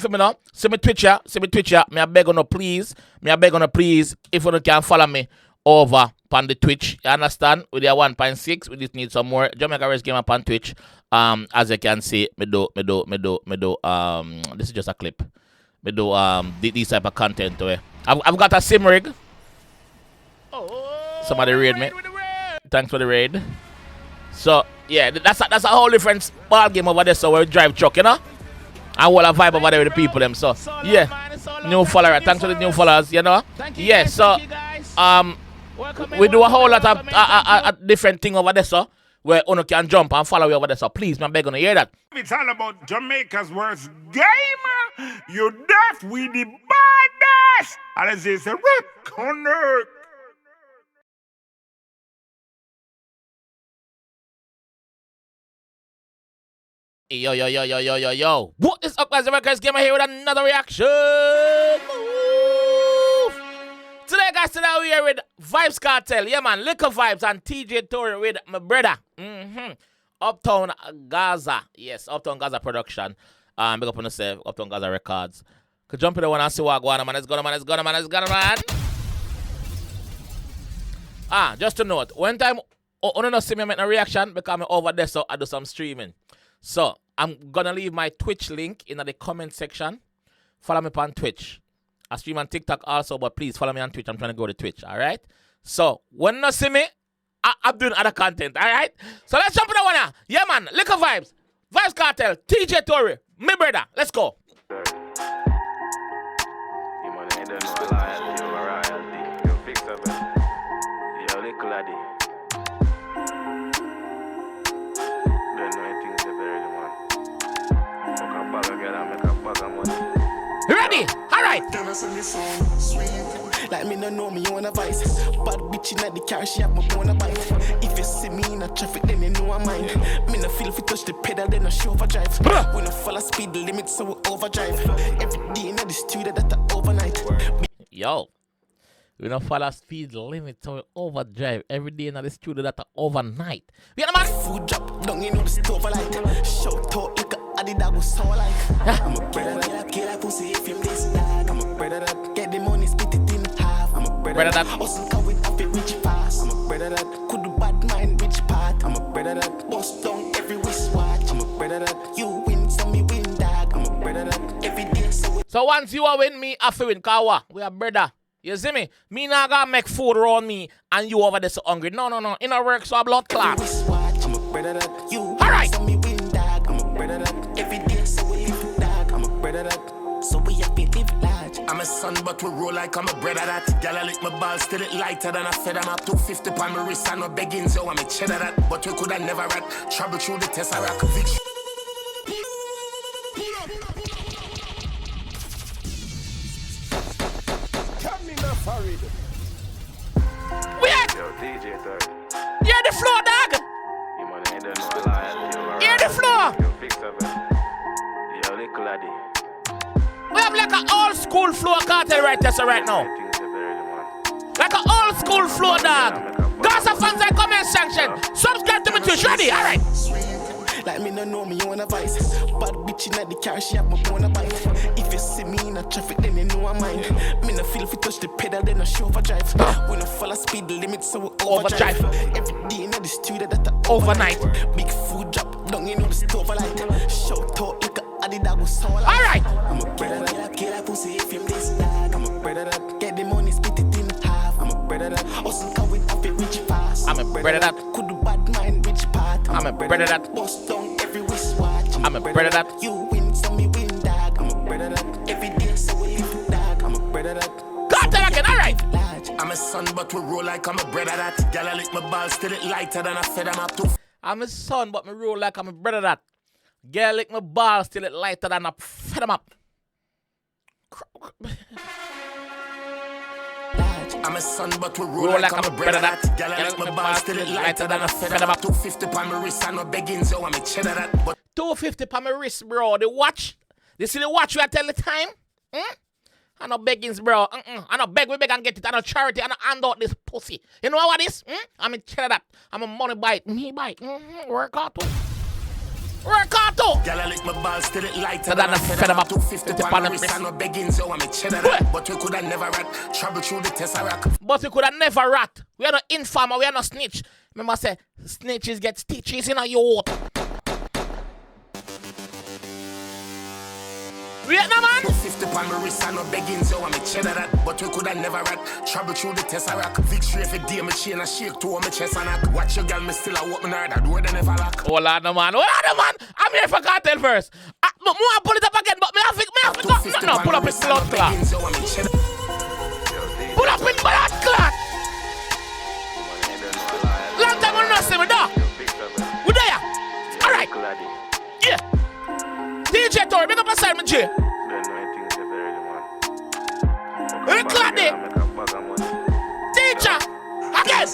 For me now, see me Twitch ya, me I beg on no please, if you can follow me over on the Twitch, you understand? With your 1.6, we just need some more Jamaica Race game up on Twitch. As you can see, me do, this is just a clip. Me do this type of content to it. I've got a sim rig. Somebody raid me. Thanks for the raid. So yeah, that's a whole different ball game over there. So we drive truck, you know? And we'll have vibe over there with the people them. So yeah, new follower. Thanks for the new followers, you know. Yeah, so we do a whole lot of different thing over there, so where Uno can jump and follow you over there. So please, man, beg on hear that. It's all about Jamaica's worst game. You deaf with the baddest. And as they say, reconnect. Yo. What is up, guys? The Records Gamer here with another reaction. Move. Today, guys, we are with Vybz Kartel. Yeah, man. Likkle Vybz and TJTorry with my brother. Uptown Gaza. Yes, Uptown Gaza production. Big up on yourself. Uptown Gaza Records. Could jump in the one and see what going on, man. It's gonna, man. Just to note, one time, you don't see me make a reaction because I'm over there, so I do some streaming. So, I'm gonna leave my Twitch link in the comment section. Follow me on Twitch. I stream on TikTok also, but please follow me on Twitch. I'm trying to go to Twitch, alright? So, when you see me, I'm doing other content, alright? So, let's jump in the one now. Yeah, man. Likkle Vybz, Vybz Kartel, TJTorry, my brother. Let's go. Ready? Alright. Like me no know me on a vice. Bad bitch in the car, she have my on a bike. If you see me in a traffic, then you know I'm mine. Me no feel if you touch the pedal, then I show overdrive. We no follow speed limit, so we overdrive. Every day in the studio, that overnight. Yo. We don't follow speed limit, so we overdrive every day in the studio that overnight. You know, man? Food drop, don't you know the stove light. Shout out like a dog was so like. I'm a brother that kill a pussy if you miss that. I'm a brother that get the money, split it in half. I'm a brother that hustle come with up a rich fast. I'm a brother that could do bad mind rich part. I'm a brother that bust down every wristwatch. I'm a brother that you win, so me win dog. I'm a brother that every day so once you win, me I feel win. Kawa, we are brother. You see me? Me not gonna make food around me and you over there so hungry. No. In a work so a blood clot. Alright. I'm a son, but we roll like I'm a brother that. Girl, I lick my balls till it lighter than a feather map. 250 on my wrist and no begging, so I'm a cheddar that. But we could have never rat. Trouble through the test, I rock a victory. We at Yo, TJTorry. Hear the floor, dog. You man ain't done no lie. Hear the floor. Yo, fix up it. Yo, Likkle. We have like an old school floor cartel right there, so right now. Like an old school floor, dog. Gaza fans and comment section. Subscribe to me too. Ready? Alright. Like me no know me on a vice. Bad bitch in the car, she have my on a bike. If you see me in a traffic, then you know I'm mine. Me no feel if you touch the pedal, then I show overdrive. We no follow speed limit, so we overdrive. Every day in the studio, that overnight. Big food drop, don't you know the stove light. Shout out like a dog was so like. Alright. I'm a brother that kill a pussy if you miss that. I'm a brother that get the money, split it in half. I'm a brother that hustle come with a rich fast. I'm a brother that could do bad mind rich part. I'm a brother that bust down every wristwatch. I'm a brother that you win, so me win dog. I'm a brother that every day so we live dog. I'm a brother that Kartel again, alright. I'm a son, but we roll like I'm a brother that. Girl, I lick my balls till it lighter than a feather map. I'm a son, but me roll like I'm a brother that. Girl, lick my balls till it lighter than a feather map. I'm a son, but we roll like I'm a brother that. Girl, I lick my balls till it lighter than a feather map. 250 on my wrist and no begging, so I'm a cheddar that. But 250 on my wrist, bro. The watch. You see the watch where I tell the time? I no beggings, bro. I no beg, we beg and get it. I no charity. I no hand out this pussy. You know what this? I'm a cheddar that. I'm a money bite. Me bite. Work out too. Work hard too. Girl, I lick my balls till it lighter. So that I fed them up 250 pound of wrist wrist. and no begging, so I'm a cheddar that. But we could have never rat. Trouble through the Tesseract. But we could have never rat. We are not informer, we are not snitch. Remember I say, snitches get stitches in a youth. Vietnam man. 250 pound my wrist and no begging, so I'm a cheddar that. But we could have never rat. Trouble through the Tesseract. Victory every day, my chain a shake to my chest and that. Watch your girl, me still a walk me her that door they never lock. Hold on, man. I'm here for Kartel first. More pull it up again, but me have to go. No, pull up in blood clot. Pull up in blood clot. Long time I don't see me, dog. We there? All right. Yeah. TJTorry, make up a side, my J. Likkle. Teacher. Again.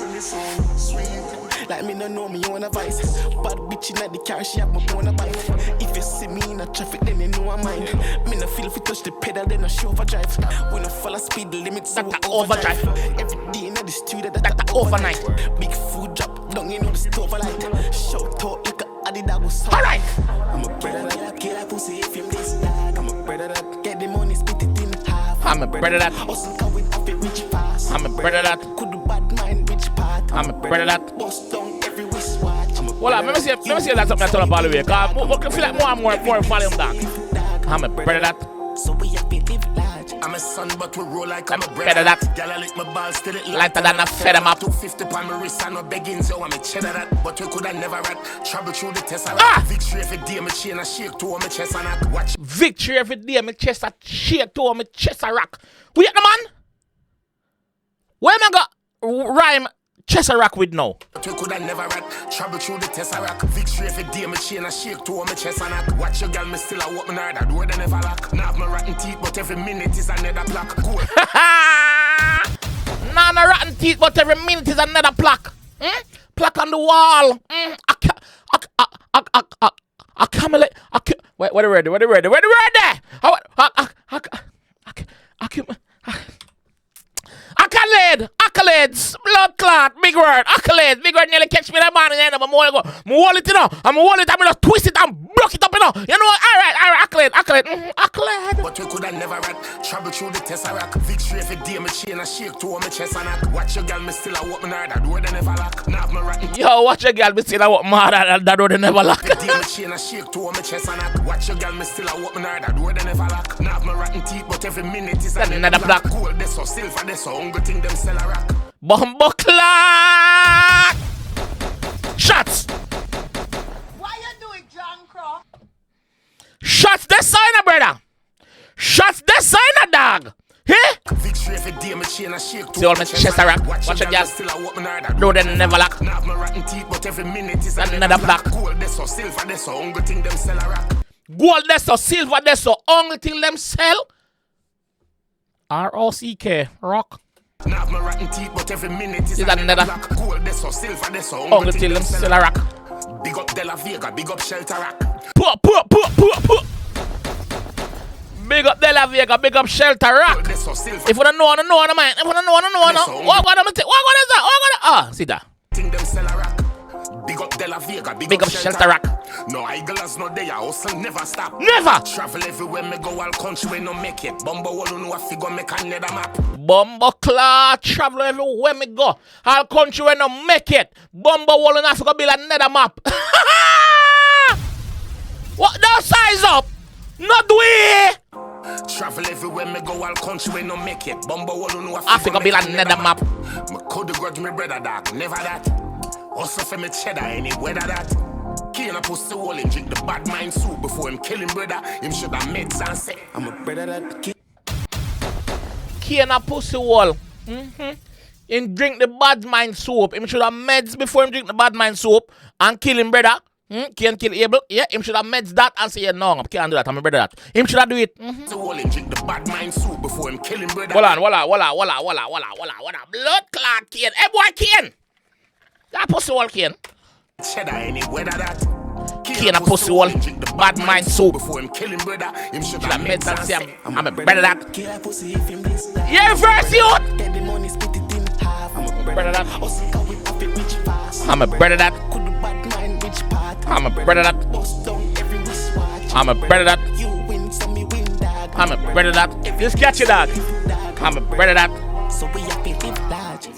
Like me no know me on a vice. Bad bitch in the car, she have my on a bike. If you see me in a traffic, then you know I'm mine. Me no feel if you touch the pedal, then I show overdrive. We no follow speed limits, so That's overdrive. Every day in the studio, That's overnight. Big food drop, down in the stove light. Shout out, 𝐑𝐄𝐂𝐓𝐈𝐎𝐍. All right. I'm a Bredda that kill a pussy if you miss that. I'm a Bredda that get the money, split it in half. I'm a Bredda that. Hustle come with a rich fast. I'm a Bredda that. Could do bad mind, rich part. I'm a Bredda that. Bust down every wristwatch. Well, let me see that's something I told about the way. Because I feel like more volume down. I'm a Bredda that. So we have to live large. I'm a son, but we roll like I'm a Bredda that. Girl, I lick my balls till it Lighter than a fed them up. 250 pound my wrist and no begging, so I'm a cheddar that. But we could have never rat. Trouble through the Tesseract. Ah! Victory every day, my chain a shake to my chest and that. Watch. Victory every day, my chest a shake to my chest a rock. We at the man? Where am I got rhyme chest a rock with now? But we could have never rat. Trouble through the Tesseract. Victory every day, my chain a shake to my chest and that. Watch your girl, me still a walk me her that door they never lock. Now have my rotten teeth, but every minute is another plaque. Cool. Nah, no rotten teeth, but every minute is another plaque. Plaque on the wall. Wait, ready? Accolades, blood clot, big word, big word nearly catch me that man in the end of my morning. I'm wall it, you know. I'm just twist it and block it up, you know. You know, all right, accolade. But we could have never rat. Trouble through the Tesseract. Victory every day, my chain a shake to my chest and that. Watch your girl, me still a walk me her that door they never lock. Now have my rotten. Yo, watch your girl, me still a walk mad that door they never lock. Every day, my chain a shake to my chest and that. Watch your girl, me still a walk me her that door they never lock. Now have my rotten teeth, but every minute is another black. Gold, this or silver, this or hungry thing them sell a rock. Bumbo clock! Shots! What you doing, John Crow? Shots this sign, brother! Shots this sign, dog! Hey? Victory every day, my chain a shake to See all my chest a rock. Watch your girl. still a walk me her that No, they never lock. Now have my rotten teeth, but every minute is Another black. Gold, this or silver, this or hungry thing them sell a rock. Gold this or silver this or only till them sell. ROCK, rock. Now have my rotten teeth, but every minute is another black. Gold, this or silver, this or only till them sell a rock. Big up De La Vega, big up Shelter Rock. Put. Big up De La Vega, big up Shelter Rock. This or silver. If you don't know, man. If you don't know, what is that? Ah, see that. Thing them sell a rock. Big up De La Vega, Big up Shelter Rock. No idlers no day, hustle never stop. Never. Travel everywhere, me go all country when no make it. Bumbo all know a figure make another map. Bumbo clock, travel everywhere me go. All country when no make it. Bumbo wall in Africa build another map. What that size up? Not way. Travel everywhere, me go all country when no make it. Bumbo all know a Africa build another map. Me could grudge me brother dog, never that. Also for me cheddar any weather that. Key a pussy hole and drink the bad mind soup before him kill him brother. Him should have meds and say I'm a brother that Key a pussy wall. Him drink the bad mind soup. Him should have meds before him drink the bad mind soup and kill him brother. Can't kill Abel. Yeah, him should have meds that and say, yeah, no, I can't do that. I'm a brother that. Him should have do it. So hole and drink the bad mind soup before him kill him brother. Walla. Blood clot Kane. Hey boy Kane. That pussy wall Kane. Cheddar any weather that. Kane a pussy wall. Bad mind soup. Before him kill him brother. Him should Should have have meds and say, I'm a brother that. that. Yeah, first youth. Get the money, split it in half. I'm a Brother that. Hustle come with a rich fast. I'm a brother that. Could do bad mind which part. I'm a Bredda that. Bust down every wristwatch. I'm a Bredda that. You win, so me win, dog. I'm a Bredda that. Just catch it, dog. I'm a Bredda that. So we have to live large.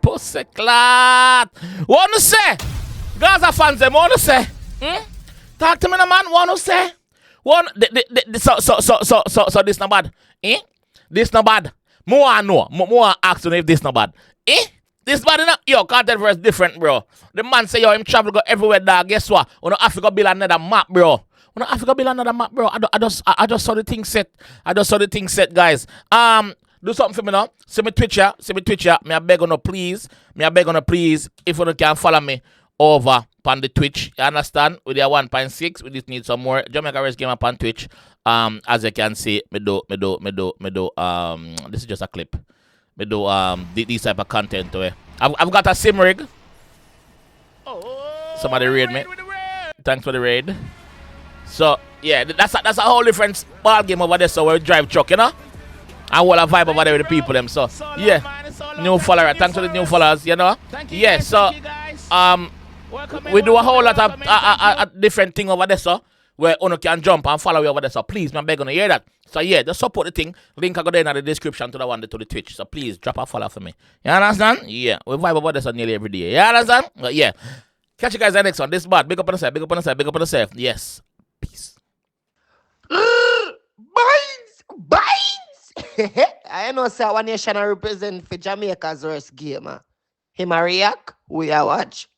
Pussy clot. What to say? Gaza fans, them what to say? Talk to me, no man. What to say? One, so this not bad. This not bad. More know. More ask if this not bad. This bad enough? Yo, Kartel verse different, bro. The man say, yo, him travel go everywhere, dog. Guess what? We no Africa build another map, bro. We no Africa build another map, bro. I just saw the thing set. Guys. Do something for me now. See me Twitch ya. Me I beg on please. If you can follow me over on the Twitch. You understand? With your 1.6, we just need some more. Jamaica Race game up on Twitch. As you can see, me do. This is just a clip. Me do this type of content to it. I've got a sim rig. Somebody raid me. Thanks for the raid. So yeah, that's a whole different ball game over there. So we drive truck, you know. And we'll vibe over there with the people them. So yeah, new follower. Thanks for the new followers, you know. Yeah, so we do a whole lot of different thing over there, so where you can jump and follow me over there. So please, man, beg on hear that. So yeah, just support the thing. Link I got there in the description to the Twitch. So please drop a follow for me. You understand? Yeah, we vibe over there so nearly every day. You understand? But yeah. Catch you guys in the next one. This is bad. Big up on yourself. Yes. Peace. I know say one nation I represent for Jamaica's worst game. Him a react, we a watch.